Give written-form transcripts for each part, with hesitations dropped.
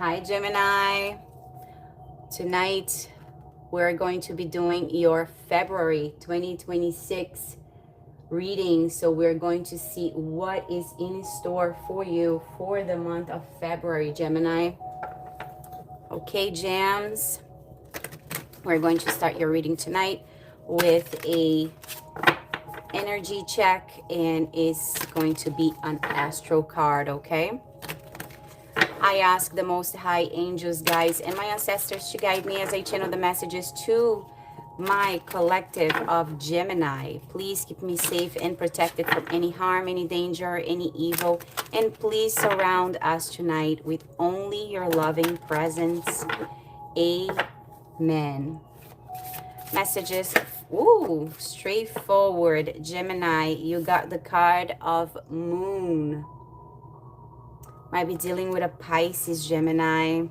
Hi, Gemini. Tonight, we're going to be doing your February 2026 reading. So, we're going to see what is in store for you for the month of February, Gemini. Okay, Jams. We're going to start your reading tonight with a energy check, and it's going to be an astro card, okay? I ask the Most High angels, guides, and my ancestors to guide me as I channel the messages to my collective of Gemini. Please keep me safe and protected from any harm, any danger, any evil. And please surround us tonight with only your loving presence. Amen. Messages. Ooh, straightforward. Gemini, you got the card of Moon. Might be dealing with a Pisces, Gemini.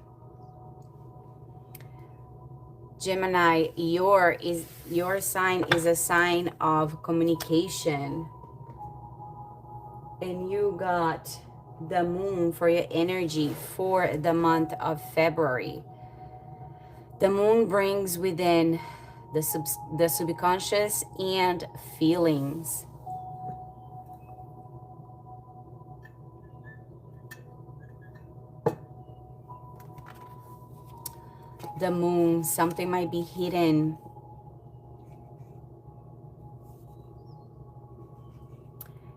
Gemini, your sign is a sign of communication. And you got the moon for your energy for the month of February. The moon brings within the subconscious and feelings. The moon, something might be hidden.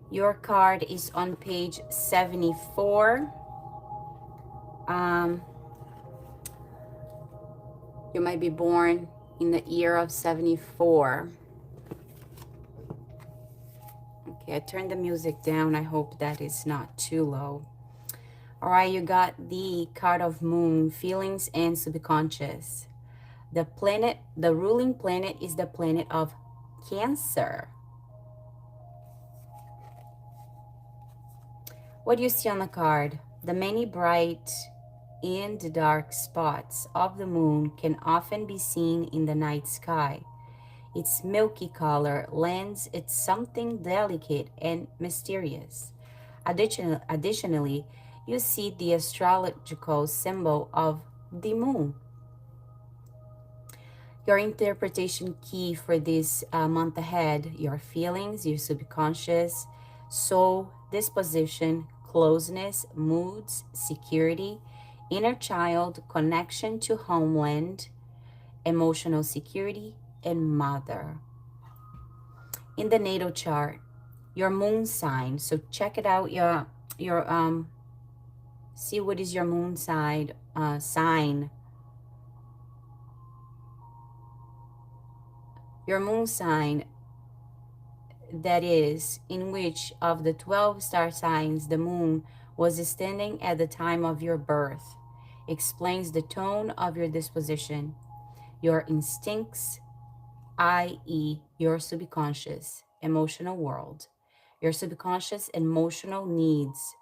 Your card is on page 74. You might be born in the year of 74. Okay, I turned the music down. I hope that is not too low. All right, you got the card of Moon, feelings and subconscious. The ruling planet is the planet of Cancer. What do you see on the card? The many bright and dark spots of the moon can often be seen in the night sky. Its milky color lends it something delicate and mysterious. Additionally, you see the astrological symbol of the moon. Your interpretation key for this month ahead, your feelings, your subconscious, soul, disposition, closeness, moods, security, inner child, connection to homeland, emotional security, and mother. In the natal chart, your moon sign. So check it out. See what is your moon sign. Your moon sign, that is, in which of the 12 star signs the moon was standing at the time of your birth, explains the tone of your disposition, your instincts, i.e., your subconscious emotional world, your subconscious emotional needs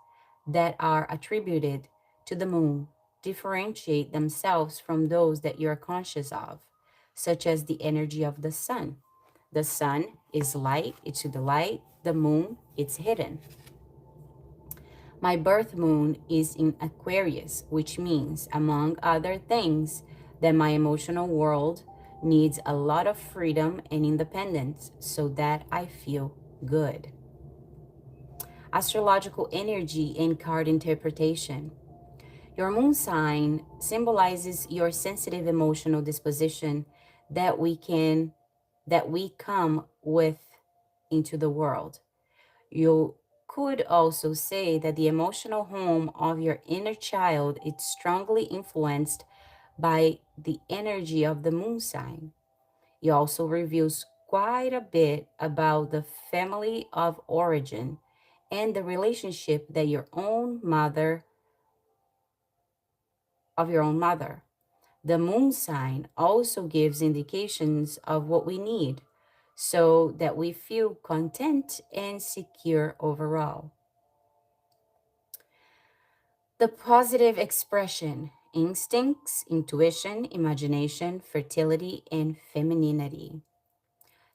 that are attributed to the moon differentiate themselves from those that you're conscious of, such as the energy of the sun. The sun is light, it's to the light. The moon, it's hidden. My birth moon is in Aquarius, which means, among other things, that my emotional world needs a lot of freedom and independence so that I feel good. Astrological energy and card interpretation. Your moon sign symbolizes your sensitive emotional disposition that we come with into the world. You could also say that the emotional home of your inner child is strongly influenced by the energy of the moon sign. It also reveals quite a bit about the family of origin and the relationship that your own mother of your own mother. The moon sign also gives indications of what we need so that we feel content and secure overall. The positive expression, instincts, intuition, imagination, fertility, and femininity.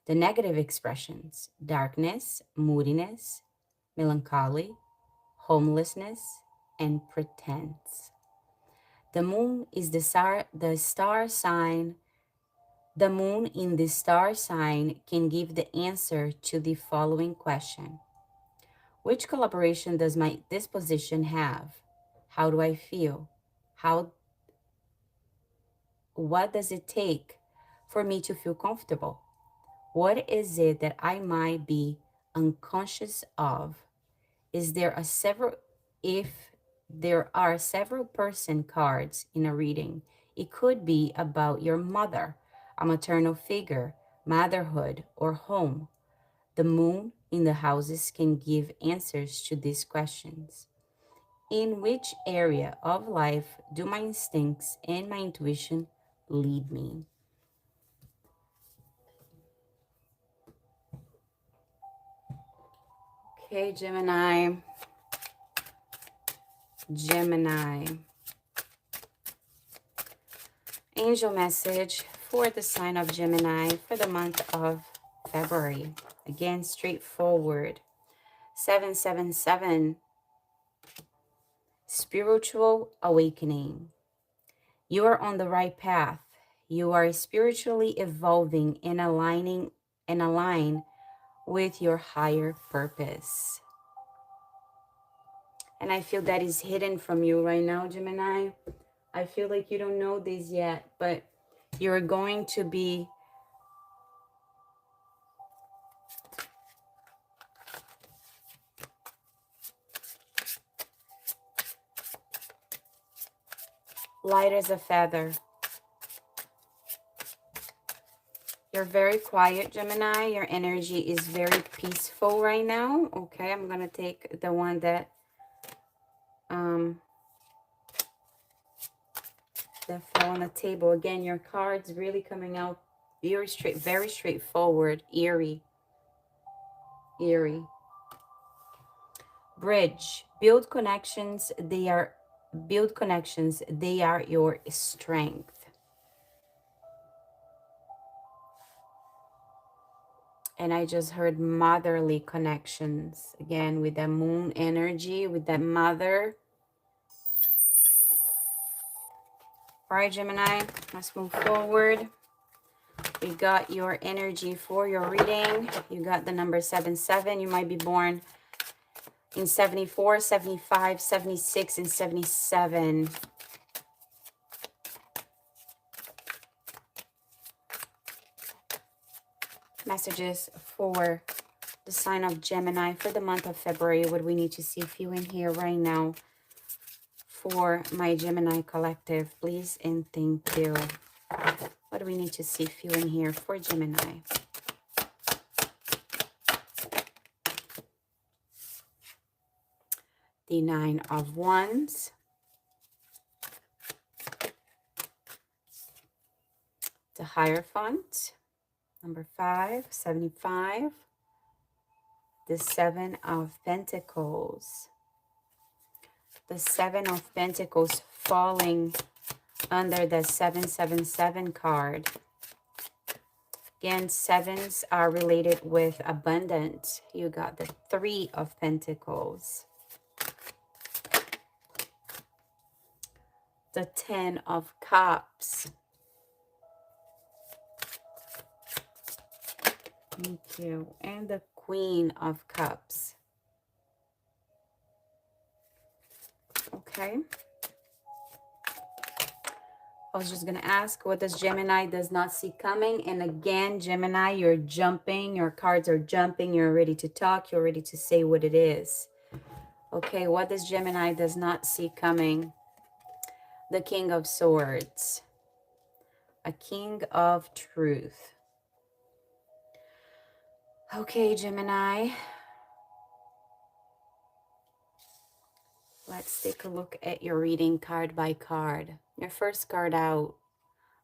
The negative expressions, darkness, moodiness, melancholy, homelessness, and pretense. The moon is the star sign. The moon in the star sign can give the answer to the following question. Which collaboration does my disposition have? How do I feel? How What does it take for me to feel comfortable? What is it that I might be unconscious of? Is there a several If there are several person cards in a reading, it could be about your mother, a maternal figure, motherhood, or home. The moon in the houses can give answers to these questions. In which area of life do my instincts and my intuition lead me? Okay, Gemini. Gemini. Angel message for the sign of Gemini for the month of February. Again, straightforward. 777. Spiritual awakening. You are on the right path. You are spiritually evolving and align with your higher purpose. And I feel that is hidden from you right now, Gemini. I feel like you don't know this yet, but you're going to be light as a feather. You're very quiet, Gemini. Your energy is very peaceful right now. Okay, I'm going to take the one that fell on the table. Again, your cards really coming out very straightforward, eerie. Bridge. Build connections. They are your strength. And I just heard motherly connections. Again, with that moon energy, with that mother. All right, Gemini, let's move forward. We got your energy for your reading. You got the number 77. You might be born in 74, 75, 76, and 77. Messages for the sign of Gemini for the month of February. What we need to see, feel in here right now for my Gemini collective, please and thank you. What do we need to see, feel in here for Gemini? The 9 of Wands. The Hierophant. Number 5, 75. The 7 of Pentacles. The 7 of Pentacles falling under the 777 card. Again, 7s are related with abundance. You got the 3 of Pentacles. The 10 of Cups. Thank you. And the Queen of Cups. Okay. I was just going to ask, what does Gemini does not see coming? And again, Gemini, you're jumping. Your cards are jumping. You're ready to talk. You're ready to say what it is. Okay, what does Gemini does not see coming? The King of Swords. A King of Truth. Okay, Gemini. Let's take a look at your reading card by card. Your first card out,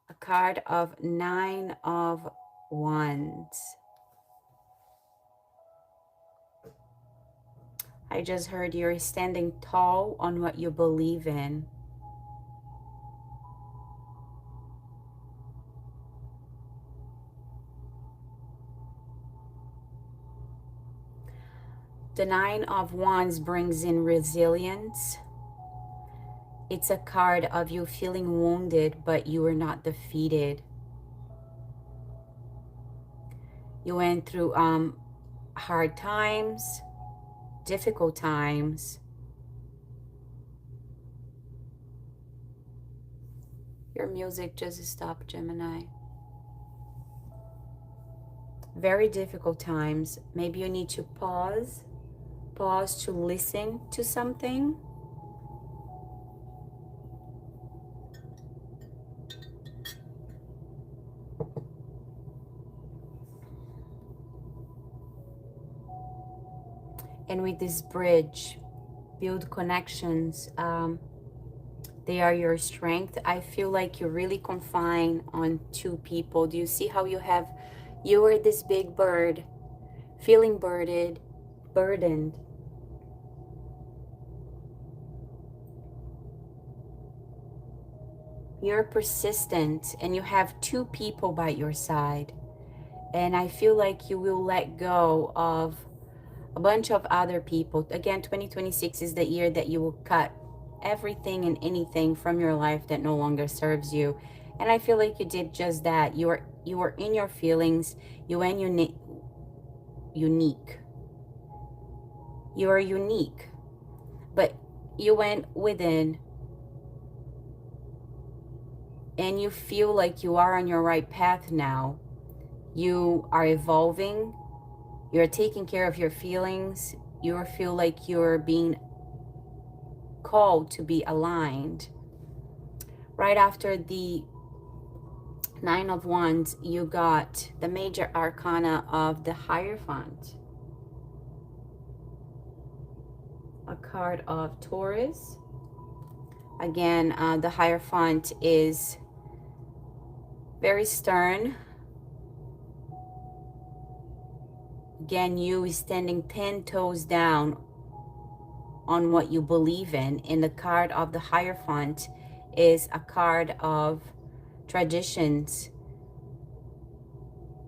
a card of 9 of Wands. I just heard you're standing tall on what you believe in. The 9 of Wands brings in resilience. It's a card of you feeling wounded, but you were not defeated. You went through hard times, difficult times. Your music just stopped, Gemini. Very difficult times. Maybe you need to pause to listen to something. And with this bridge, build connections. They are your strength. I feel like you're really confined on two people. Do you see how you are this big bird, feeling burdened. You're persistent and you have two people by your side. And I feel like you will let go of a bunch of other people. Again, 2026 is the year that you will cut everything and anything from your life that no longer serves you. And I feel like you did just that. You were in your feelings. You went unique. You are unique. But you went within and you feel like you are on your right path now. You are evolving. You're taking care of your feelings. You feel like you're being called to be aligned. Right after the Nine of Wands, you got the major arcana of the Hierophant. A card of Taurus. Again, the Hierophant is very stern. Again, you standing 10 toes down on what you believe in. And the card of the Hierophant is a card of traditions,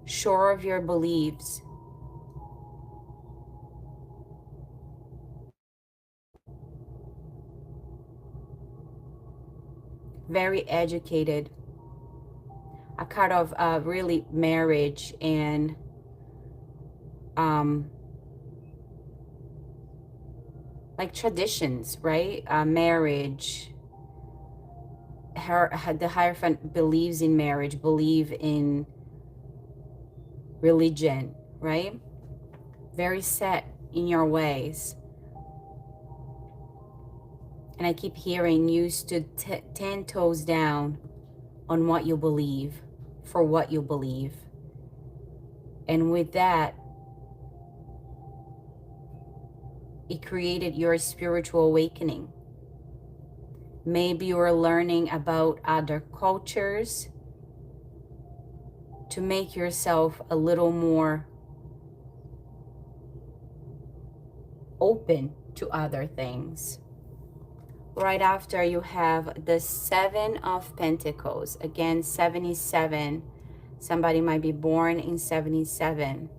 sure of your beliefs. Very educated. A card of really marriage and like traditions, right? Marriage. The Hierophant believes in marriage, believe in religion, right? Very set in your ways. And I keep hearing you stood 10 toes down on what you believe, for what you believe. And with that, it created your spiritual awakening. Maybe you're learning about other cultures to make yourself a little more open to other things. Right after, you have the Seven of Pentacles. Again, 77. Somebody might be born in 77.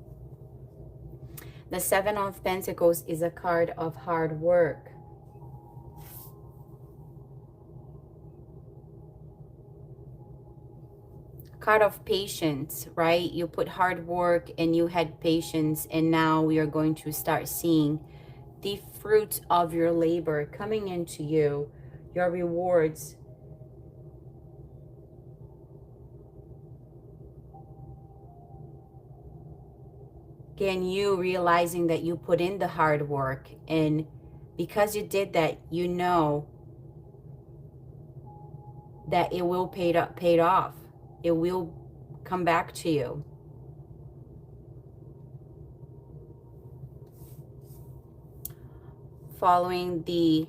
The Seven of Pentacles is a card of hard work. Card of patience, right? You put hard work and you had patience, and now we are going to start seeing the fruits of your labor coming into you, your rewards. Again, you realizing that you put in the hard work, and because you did that, you know that it will paid off. It will come back to you. Following the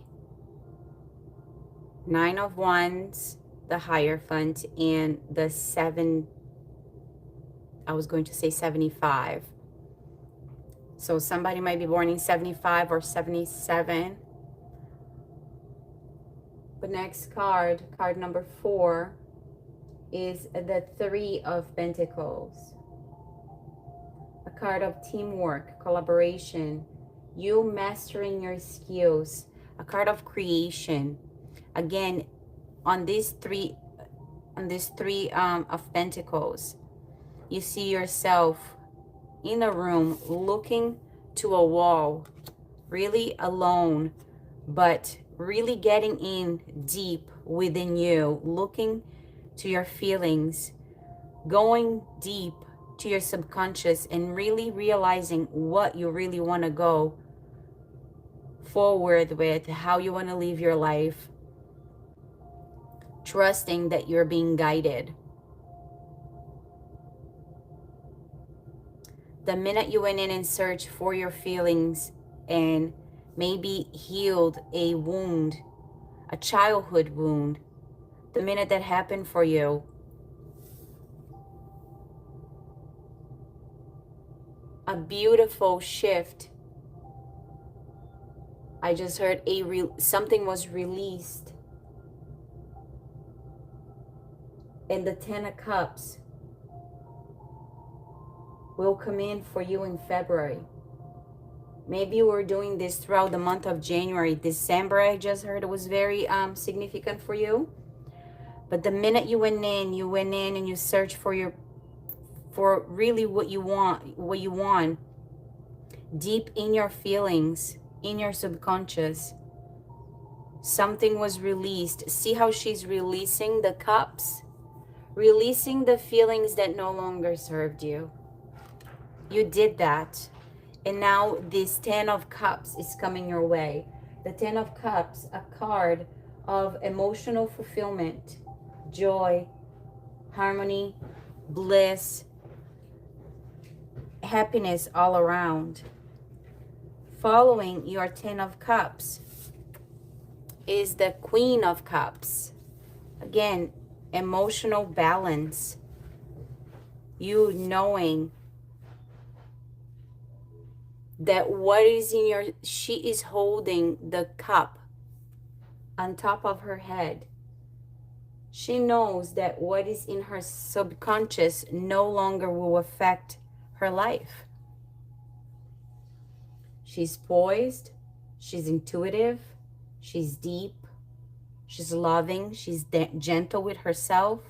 Nine of Wands, the Hierophant, and the I was going to say 75. So somebody might be born in 75 or 77. The next card, card number 4, is the Three of Pentacles. A card of teamwork, collaboration, you mastering your skills, a card of creation, Again, on these three of Pentacles, you see yourself in a room looking to a wall, really alone, but really getting in deep within you, looking to your feelings, going deep to your subconscious, and really realizing what you really want to go forward with, how you want to live your life, trusting that you're being guided. The minute you went in and searched for your feelings and maybe healed a wound, a childhood wound, the minute that happened for you, a beautiful shift. I just heard something was released. And the 10 of Cups will come in for you in February. Maybe you were doing this throughout the month of January. December, I just heard it was very significant for you. But the minute you went in and you searched for really what you want, deep in your feelings, in your subconscious, something was released. See how she's releasing the cups? Releasing the feelings that no longer served you. You did that. And now this 10 of Cups is coming your way. The 10 of Cups, a card of emotional fulfillment, joy, harmony, bliss, happiness all around. Following your 10 of Cups is the Queen of Cups. Again, emotional balance. You knowing that what is in your, she is holding the cup on top of her head. She knows that what is in her subconscious no longer will affect her life. She's poised, she's intuitive, she's deep, she's loving, she's gentle with herself.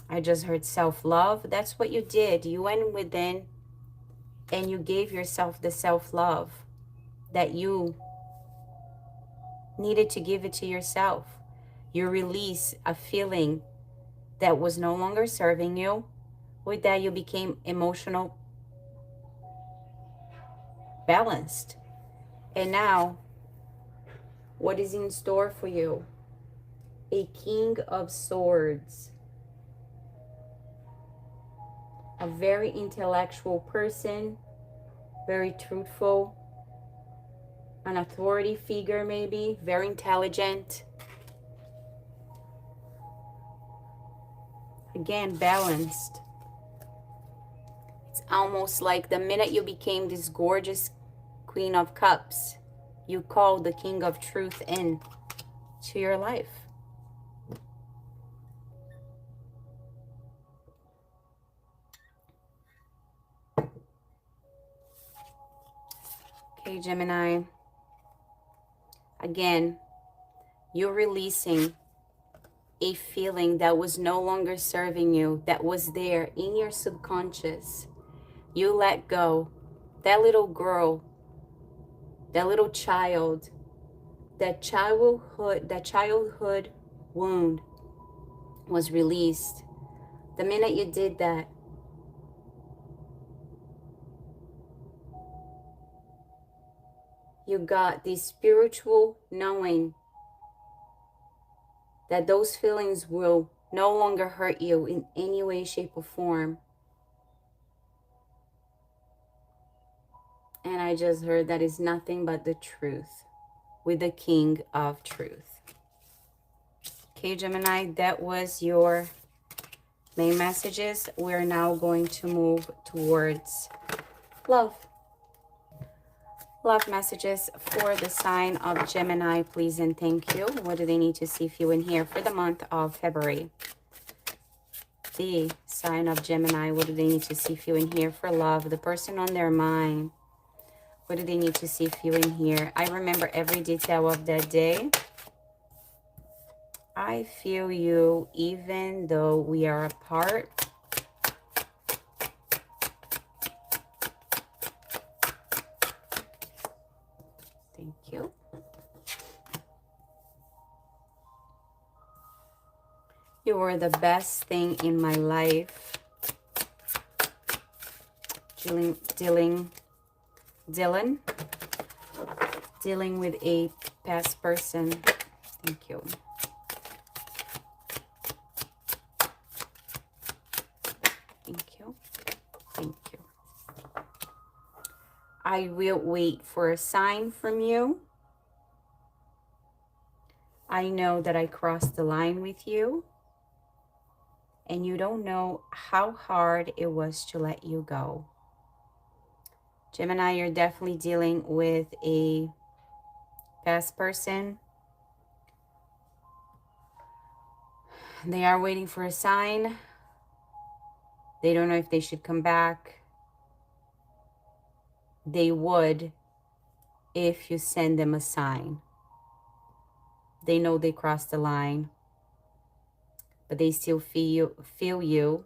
I just heard self-love. That's what you did. You went within and you gave yourself the self-love that you needed to give it to yourself. You release a feeling that was no longer serving you. With that, you became emotional balanced. And now, what is in store for you? A King of Swords. A very intellectual person, very truthful, an authority figure maybe, very intelligent. Again, balanced. It's almost like the minute you became this gorgeous Queen of Cups, you called the King of Truth in to your life. Okay, Gemini. Again, you're releasing a feeling that was no longer serving you, that was there in your subconscious. You let go. That little girl, that little child, that childhood wound was released. The minute you did that, you got this spiritual knowing that those feelings will no longer hurt you in any way, shape, or form. And I just heard that is nothing but the truth with the King of Truth. Okay, Gemini, that was your main messages. We're now going to move towards love. Love messages for the sign of Gemini, please and thank you. What do they need to see, feel, and hear for the month of February? The sign of Gemini, what do they need to see, feel, and hear for love? The person on their mind. What do they need to see, feel, and hear? I remember every detail of that day. I feel you even though we are apart. Thank you. You were the best thing in my life. Dylan, dealing with a past person. Thank you. Thank you. Thank you. I will wait for a sign from you. I know that I crossed the line with you, and you don't know how hard it was to let you go. Gemini, you're definitely dealing with a past person. They are waiting for a sign. They don't know if they should come back. They would if you send them a sign. They know they crossed the line, but they still feel you.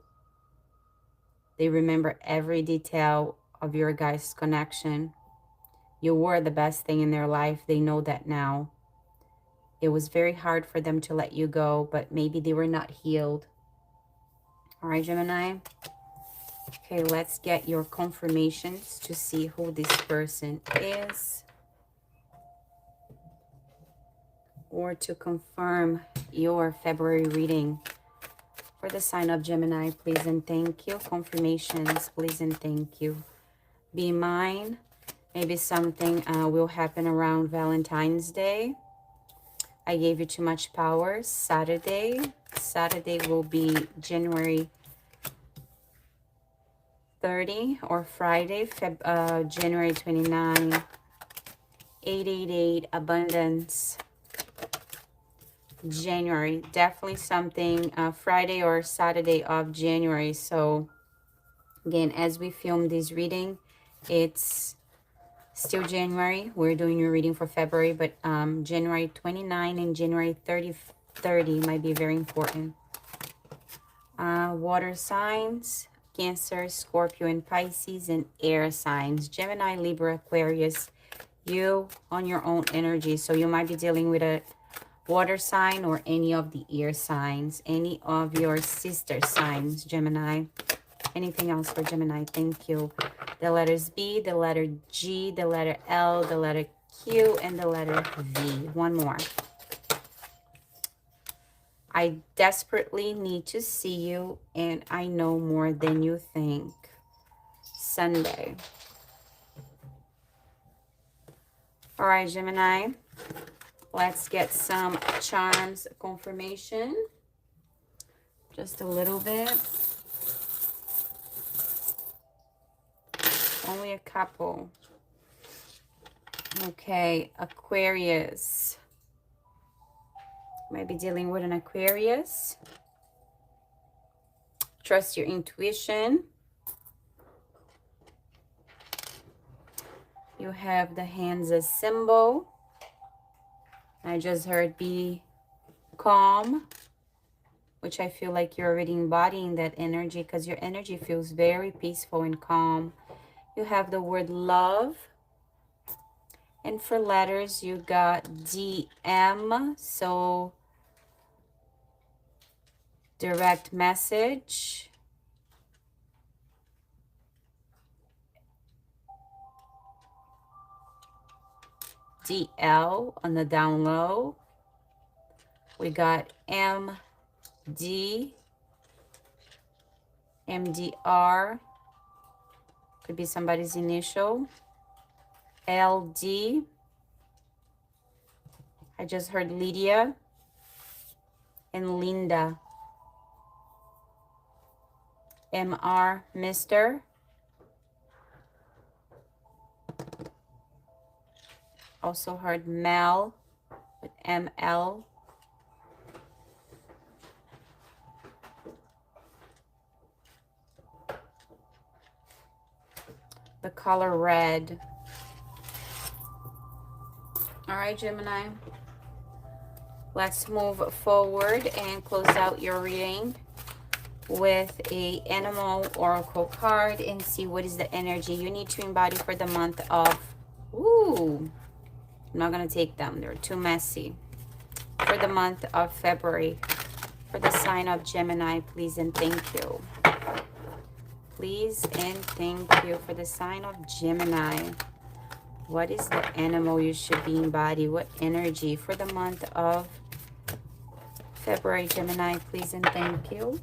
They remember every detail of your guys' connection. You were the best thing in their life. They know that now. It was very hard for them to let you go, but maybe they were not healed. All right, Gemini. Okay, let's get your confirmations to see who this person is, or to confirm your February reading for the sign of Gemini. Please and thank you. Confirmations, please and thank you. Be mine. Maybe something will happen around Valentine's Day. I gave you too much power. Saturday will be January 30, or Friday, January 29. 888, abundance. January, definitely something Friday or Saturday of January. So again, as we film this reading, it's still January. We're doing your reading for February, but January 29 and January 30 might be very important. Water signs, Cancer, Scorpio, and Pisces, and air signs, Gemini, Libra, Aquarius. You on your own energy. So you might be dealing with a water sign or any of the air signs, any of your sister signs, Gemini. Anything else for Gemini? Thank you. The letters B, the letter G, the letter L, the letter Q, and the letter V. One more. I desperately need to see you, and I know more than you think. Sunday. All right, Gemini. Let's get some charms confirmation. Just a little bit. Only a couple. Okay, Aquarius. Might be dealing with an Aquarius. Trust your intuition. You have the hands as symbol. I just heard be calm, which I feel like you're already embodying that energy, because your energy feels very peaceful and calm. You have the word love. And for letters, you got DM. So direct message. DL on the down low. We got MD, MDR, could be somebody's initial. LD, I just heard Lydia, and Linda. MR, Mr. Also heard Mel with ML. The color red. All right, Gemini. Let's move forward and close out your reading with a animal oracle card and see what is the energy you need to embody for the month of, ooh, I'm not going to take them. They're too messy. For the month of February, for the sign of Gemini, please and thank you. Please and thank you for the sign of Gemini. What is the animal you should be embodying? What energy for the month of February, Gemini, please and thank you.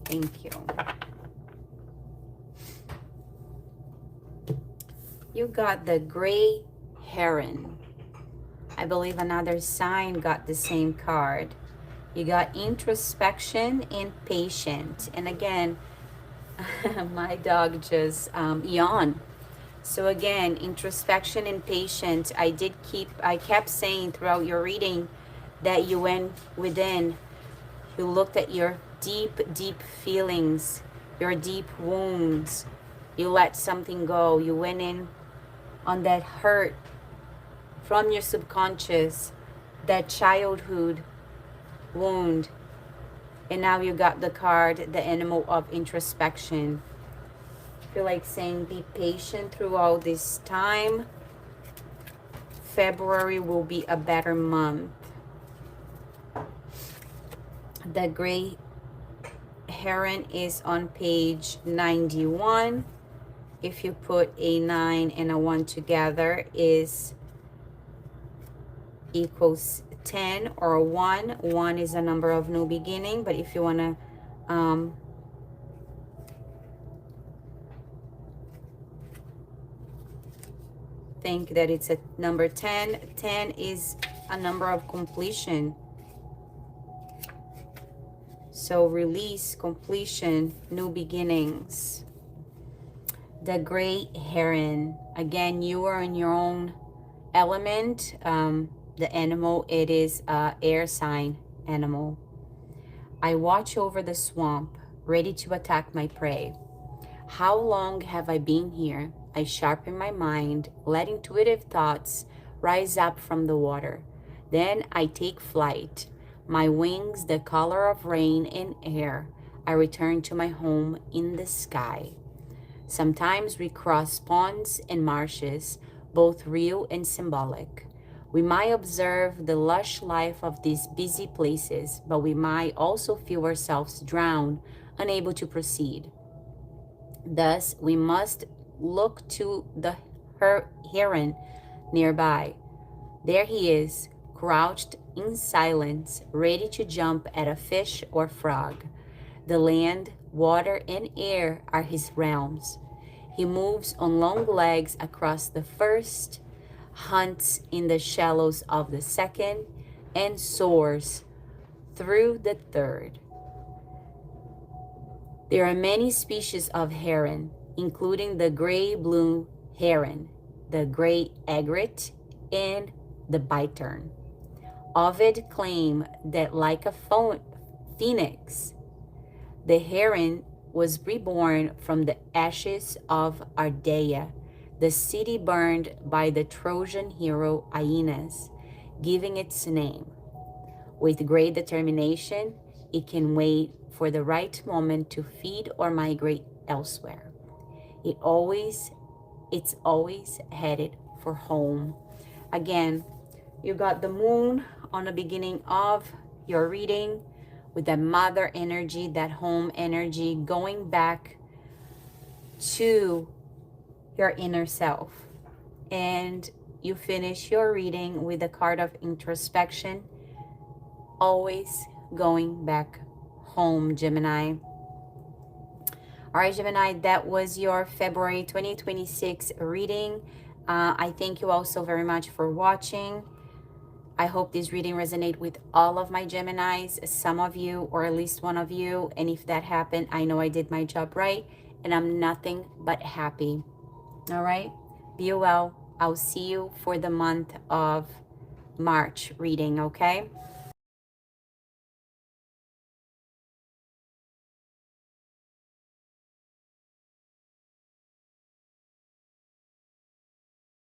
Thank you. You got the gray heron. I believe another sign got the same card. You got introspection and patient. And again, my dog just yawned. So again, introspection and patient. I kept saying throughout your reading that you went within. You looked at your deep feelings, your deep wounds. You let something go. You went in on that hurt from your subconscious, that childhood wound. And now you got the card, the animal of introspection. I feel like saying be patient throughout this time. February will be a better month. The gray heron is on page 91. If you put a 9 and a 1 together, is equals 10 or 1. 1 is a number of new beginning, but if you want to think that it's a number 10, 10 is a number of completion. So release, completion, new beginnings. The gray heron. Again, you are in your own element. The animal, it is air sign animal. I watch over the swamp, ready to attack my prey. How long have I been here? I sharpen my mind, let intuitive thoughts rise up from the water. Then I take flight. My wings the color of rain and air. I return to my home in the sky. Sometimes we cross ponds and marshes, both real and symbolic. We might observe the lush life of these busy places, but we might also feel ourselves drown, unable to proceed. Thus, we must look to the heron nearby. There he is, crouched in silence, ready to jump at a fish or frog. The land, water, and air are his realms. He moves on long legs across the first, hunts in the shallows of the second, and soars through the third. There are many species of heron, including the gray-blue heron, the gray egret, and the bittern. Ovid claimed that like a phoenix, the heron was reborn from the ashes of Ardea, the city burned by the Trojan hero Aeneas, giving its name. With great determination, it can wait for the right moment to feed or migrate elsewhere. It's always headed for home. Again, you got the moon on the beginning of your reading with that mother energy, that home energy, going back to your inner self. And you finish your reading with the card of introspection, always going back home, Gemini. All right, Gemini, that was your February 2026 reading. I thank you all so very much for watching. I hope this reading resonates with all of my Geminis, some of you, or at least one of you. And if that happened, I know I did my job right, and I'm nothing but happy. All right, be well. I'll see you for the month of March reading, okay?